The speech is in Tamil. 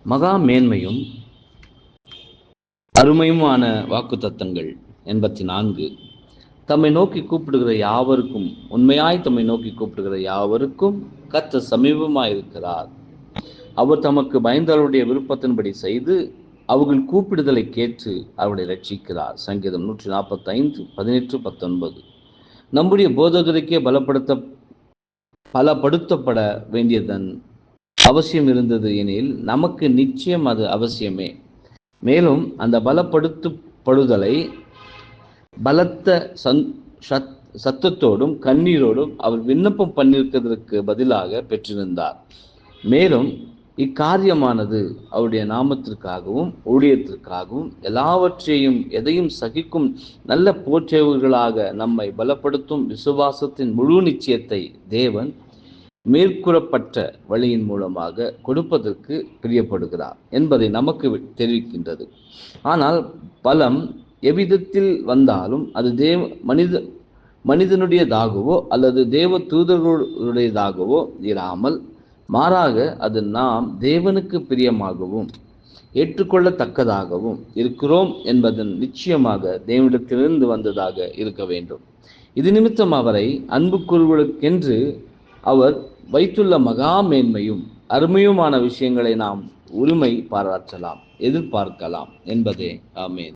மகா மேன்மையும் அருமையுமான வாக்குத்தத்தங்கள் 84. தம்மை நோக்கி கூப்பிடுகிற யாவருக்கும், உண்மையாய் தம்மை நோக்கி கூப்பிடுகிற யாவருக்கும் கர்த்தர் சமீபமாயிருக்கிறார். அவர் தமக்கு பயந்தவருடைய விருப்பத்தின்படி செய்து அவர்கள் கூப்பிடுதலை கேட்டு அவர்களை ரட்சிக்கிறார். சங்கீதம் 145, 18, 19. நம்முடைய போதகருக்கே பலப்படுத்தப்பட வேண்டியதன் அவசியம் இருந்தது எனில் நமக்கு நிச்சயம் அது அவசியமே. மேலும் அந்த பலப்படுத்தப்படுதலை பலத்த சத்தத்தோடும் கண்ணீரோடும் அவர் விண்ணப்பம் பண்ணியிருக்கிறதற்கு பதிலாக பெற்றிருந்தார். மேலும் இக்காரியமானது அவருடைய நாமத்திற்காகவும் ஊழியத்திற்காகவும் எதையும் சகிக்கும் நல்ல போற்றவர்களாக நம்மை பலப்படுத்தும் விசுவாசத்தின் முழு நிச்சயத்தை தேவன் மேற்கூறப்பட்ட வழியின் மூலமாக கொடுப்பதற்கு பிரியப்படுகிறார் என்பதை நமக்கு தெரிவிக்கின்றது. ஆனால் பலம் எவ்விதத்தில் வந்தாலும் அது மனிதனுடையதாகவோ அல்லது தேவ தூதர்களுடையதாகவோ இராமல், மாறாக அது நாம் தேவனுக்கு பிரியமாகவும் ஏற்றுக்கொள்ளத்தக்கதாகவும் இருக்கிறோம் என்பதன் நிச்சயமாக தேவனிடத்திலிருந்து வந்ததாக இருக்க வேண்டும். இது நிமித்தம் அவரை அன்பு கூறுவதற்கென்று அவர் வைத்துள்ள மகா மேன்மையும் அருமையுமான விஷயங்களை நாம் உரிமை பாராட்டலாம், எதிர்பார்க்கலாம் என்பதே ஆமென்.